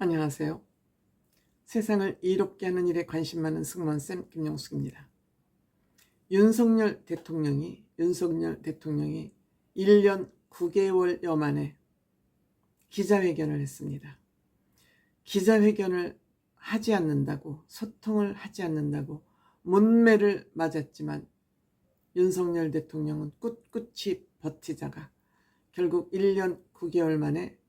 안녕하세요. 세상을 이롭게 하는 일에 관심 많은 승무원쌤 김영숙입니다. 윤석열 대통령이 1년 9개월여 만에 기자회견을 했습니다. 기자회견을 하지 않는다고, 소통을 하지 않는다고 문매를 맞았지만 윤석열 대통령은 꿋꿋이 버티다가 결국 1년 9개월 만에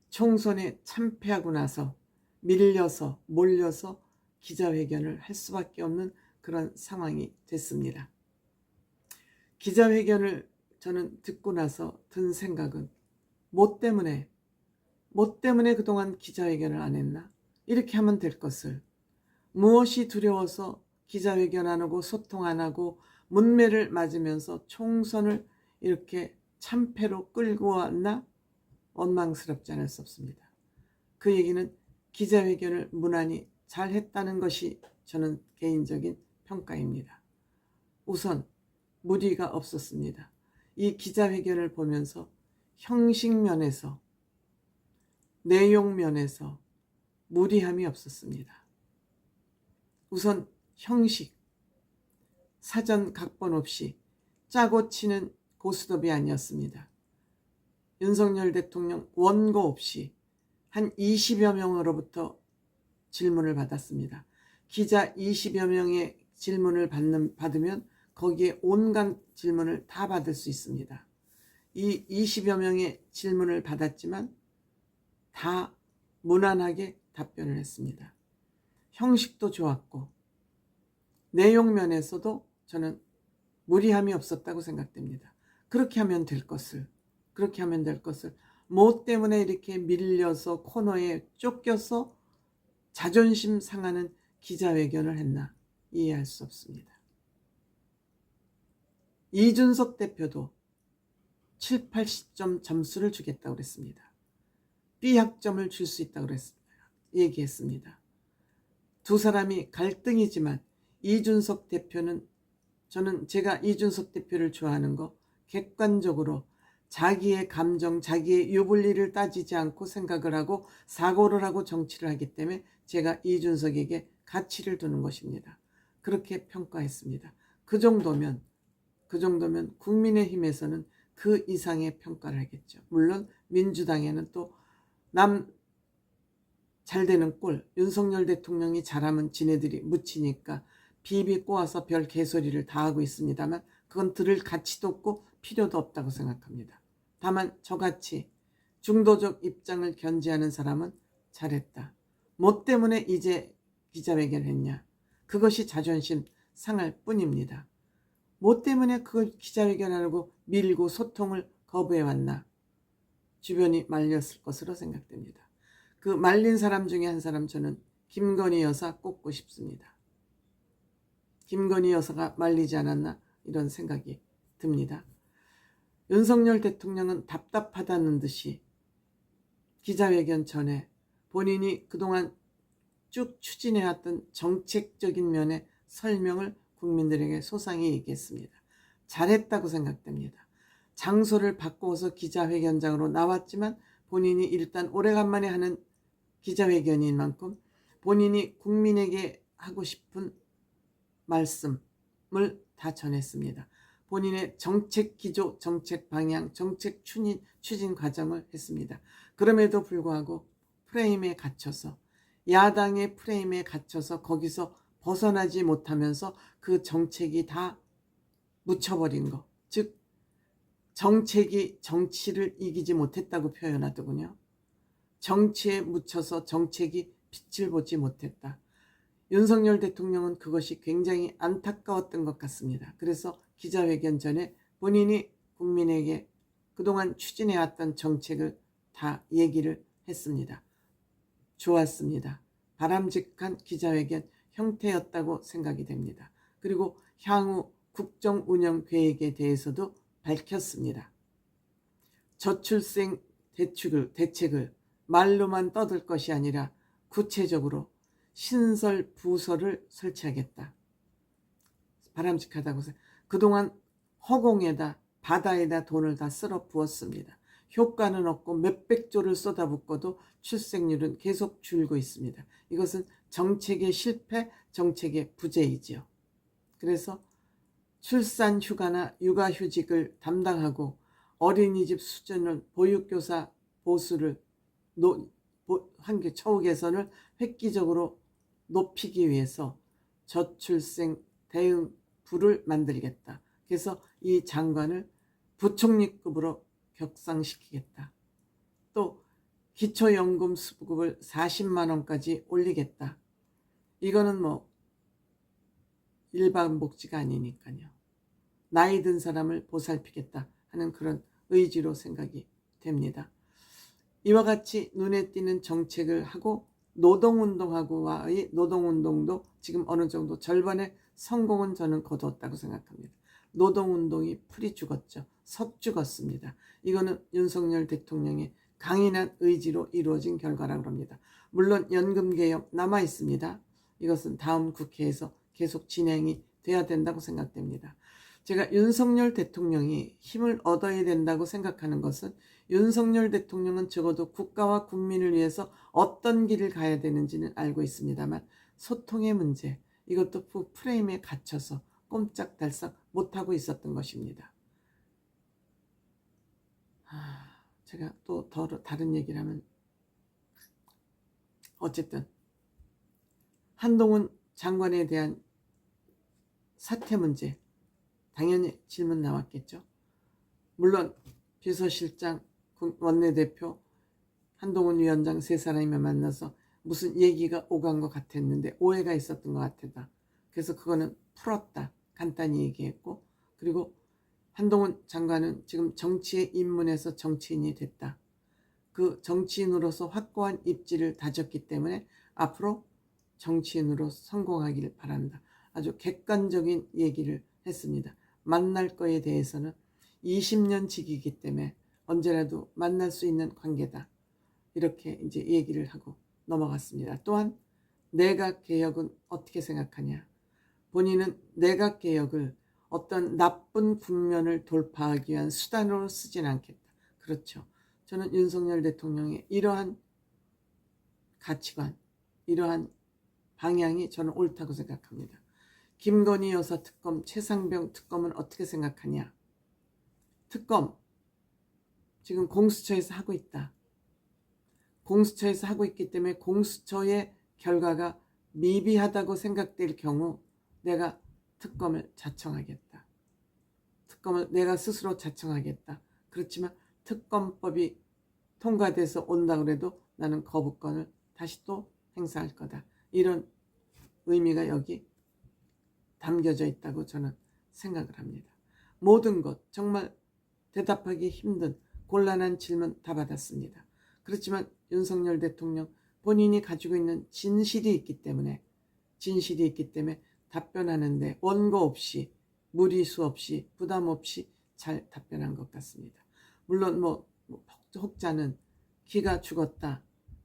총선에 참패하고 나서 밀려서 몰려서 기자회견을 할 수밖에 없는 그런 상황이 됐습니다. 기자회견을 저는 듣고 나서 든 생각은 뭐 때문에 그동안 기자회견을 안 했나? 이렇게 하면 될 것을 무엇이 두려워서 기자회견 안 하고 소통 안 하고 문매를 맞으면서 총선을 이렇게 참패로 끌고 왔나? 원망스럽지 않을 수 없습니다. 그 얘기는 기자회견을 무난히 잘 했다는 것이 저는 개인적인 평가입니다. 우선 무리가 없었습니다. 이 기자회견을 보면서 형식 면에서 내용 면에서 무리함이 없었습니다. 우선 형식, 사전 각본 없이 짜고 치는 고스톱이 아니었습니다. 윤석열 대통령 원고 없이 한 20여 명으로부터 질문을 받았습니다. 기자 20여 명의 질문을 받으면 거기에 온갖 질문을 다 받을 수 있습니다. 이 20여 명의 질문을 받았지만 다 무난하게 답변을 했습니다. 형식도 좋았고 내용 면에서도 저는 무리함이 없었다고 생각됩니다. 그렇게 하면 될 것을 뭐 때문에 이렇게 밀려서 코너에 쫓겨서 자존심 상하는 기자회견을 했나 이해할 수 없습니다. 이준석 대표도 7, 80점 점수를 주겠다고 그랬습니다. B학점을 줄 수 있다고 얘기했습니다. 두 사람이 갈등이지만 이준석 대표는 제가 이준석 대표를 좋아하는 거 객관적으로 자기의 감정, 자기의 유불리를 따지지 않고 생각을 하고 사고를 하고 정치를 하기 때문에 제가 이준석에게 가치를 두는 것입니다. 그렇게 평가했습니다. 그 정도면 국민의힘에서는 그 이상의 평가를 하겠죠. 물론 민주당에는 또 남 잘되는 꼴, 윤석열 대통령이 잘하면 지네들이 묻히니까 비비 꼬아서 별 개소리를 다 하고 있습니다만 그건 들을 가치도 없고 필요도 없다고 생각합니다. 다만 저같이 중도적 입장을 견지하는 사람은 잘했다. 뭐 때문에 이제 기자회견을 했냐? 그것이 자존심 상할 뿐입니다. 뭐 때문에 그걸 기자회견하려고 밀고 소통을 거부해왔나? 주변이 말렸을 것으로 생각됩니다. 그 말린 사람 중에 한 사람 저는 김건희 여사 꼽고 싶습니다. 김건희 여사가 말리지 않았나 이런 생각이 듭니다. 윤석열 대통령은 답답하다는 듯이 기자회견 전에 본인이 그동안 쭉 추진해왔던 정책적인 면의 설명을 국민들에게 소상히 얘기했습니다. 잘했다고 생각됩니다. 장소를 바꿔서 기자회견장으로 나왔지만 본인이 일단 오래간만에 하는 기자회견인 만큼 본인이 국민에게 하고 싶은 말씀을 다 전했습니다. 본인의 정책 기조, 정책 방향, 정책 추진 과정을 했습니다. 그럼에도 불구하고 프레임에 갇혀서 야당의 프레임에 갇혀서 거기서 벗어나지 못하면서 그 정책이 다 묻혀버린 거, 즉 정책이 정치를 이기지 못했다고 표현하더군요. 정치에 묻혀서 정책이 빛을 보지 못했다. 윤석열 대통령은 그것이 굉장히 안타까웠던 것 같습니다. 그래서 기자회견 전에 본인이 국민에게 그동안 추진해왔던 정책을 다 얘기를 했습니다. 좋았습니다. 바람직한 기자회견 형태였다고 생각이 됩니다. 그리고 향후 국정 운영 계획에 대해서도 밝혔습니다. 저출생 대책을 말로만 떠들 것이 아니라 구체적으로 신설 부서를 설치하겠다. 바람직하다고 생각합니다. 그동안 허공에다 바다에다 돈을 다 쓸어 부었습니다. 효과는 없고 몇백 조를 쏟아붓고도 출생률은 계속 줄고 있습니다. 이것은 정책의 실패, 정책의 부재이지요. 그래서 출산 휴가나 육아휴직을 담당하고 어린이집 수준을 보육교사 보수를 처우 개선을 획기적으로 높이기 위해서 저출생 대응부를 만들겠다. 그래서 이 장관을 부총리급으로 격상시키겠다. 또 기초연금 수급을 40만 원까지 올리겠다. 이거는 뭐 일반 복지가 아니니까요. 나이 든 사람을 보살피겠다 하는 그런 의지로 생각이 됩니다. 이와 같이 눈에 띄는 정책을 하고 노동운동하고와의 노동운동도 지금 어느 정도 절반의 성공은 저는 거두었다고 생각합니다. 노동운동이 풀이 죽었죠. 석 죽었습니다. 이거는 윤석열 대통령의 강인한 의지로 이루어진 결과라고 합니다. 물론 연금개혁 남아 있습니다. 이것은 다음 국회에서 계속 진행이 돼야 된다고 생각됩니다. 제가 윤석열 대통령이 힘을 얻어야 된다고 생각하는 것은 윤석열 대통령은 적어도 국가와 국민을 위해서 어떤 길을 가야 되는지는 알고 있습니다만 소통의 문제, 이것도 프레임에 갇혀서 꼼짝달싹 못하고 있었던 것입니다. 제가 또 다른 얘기를 하면 어쨌든 한동훈 장관에 대한 사퇴 문제 당연히 질문 나왔겠죠. 물론 비서실장, 원내대표, 한동훈 위원장 세 사람이 만나서 무슨 얘기가 오간 것 같았는데 오해가 있었던 것 같다. 그래서 그거는 풀었다. 간단히 얘기했고, 그리고 한동훈 장관은 지금 정치에 입문해서 정치인이 됐다. 그 정치인으로서 확고한 입지를 다졌기 때문에 앞으로 정치인으로 성공하기를 바란다. 아주 객관적인 얘기를 했습니다. 만날 거에 대해서는 20년 지기이기 때문에 언제라도 만날 수 있는 관계다. 이렇게 이제 얘기를 하고 넘어갔습니다. 또한 내각개혁은 어떻게 생각하냐. 본인은 내각개혁을 어떤 나쁜 국면을 돌파하기 위한 수단으로 쓰진 않겠다. 그렇죠. 저는 윤석열 대통령의 이러한 가치관, 이러한 방향이 저는 옳다고 생각합니다. 김건희 여사 특검, 최상병 특검은 어떻게 생각하냐. 특검 지금 공수처에서 하고 있다. 공수처에서 하고 있기 때문에 공수처의 결과가 미비하다고 생각될 경우 내가 특검을 자청하겠다. 특검을 내가 스스로 자청하겠다. 그렇지만 특검법이 통과돼서 온다 그래도 나는 거부권을 다시 또 행사할 거다. 이런 의미가 여기 담겨져 있다고 저는 생각을 합니다. 모든 것 정말 대답하기 힘든 곤란한 질문 다 받았습니다. 그렇지만 윤석열 대통령 본인이 가지고 있는 진실이 있기 때문에 답변하는데 원고 없이 무리수 없이 부담 없이 잘 답변한 것 같습니다. 물론 혹자는 기가 죽었다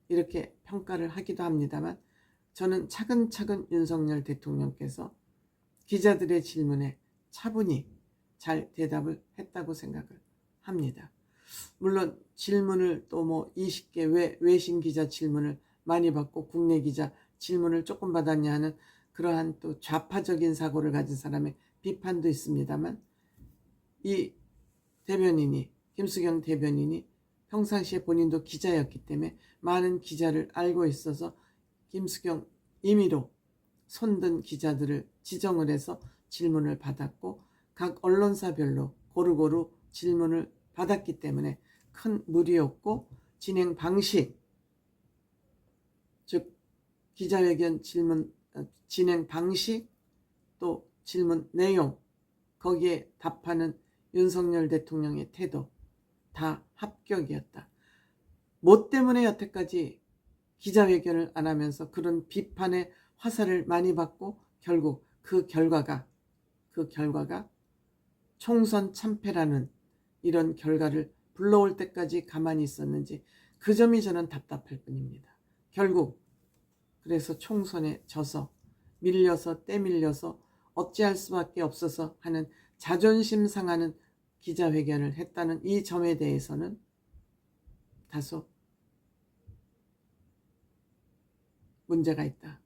이렇게 평가를 하기도 합니다만 저는 차근차근 윤석열 대통령께서 기자들의 질문에 차분히 잘 대답을 했다고 생각을 합니다. 물론 질문을 또 20개 외신 기자 질문을 많이 받고 국내 기자 질문을 조금 받았냐 하는 그러한 또 좌파적인 사고를 가진 사람의 비판도 있습니다만 이 대변인이 김수경 대변인이 평상시에 본인도 기자였기 때문에 많은 기자를 알고 있어서 김수경 임의로 손든 기자들을 지정을 해서 질문을 받았고 각 언론사별로 고루고루 질문을 받았기 때문에 큰 무리였고 진행 방식, 즉 기자회견 질문 진행 방식 또 질문 내용 거기에 답하는 윤석열 대통령의 태도 다 합격이었다. 뭐 때문에 여태까지 기자회견을 안 하면서 그런 비판의 화살을 많이 받고 결국 그 결과가 총선 참패라는 이런 결과를 불러올 때까지 가만히 있었는지 그 점이 저는 답답할 뿐입니다. 결국 그래서 총선에 져서 밀려서 떼밀려서 어찌할 수밖에 없어서 하는 자존심 상하는 기자회견을 했다는 이 점에 대해서는 다소 문제가 있다.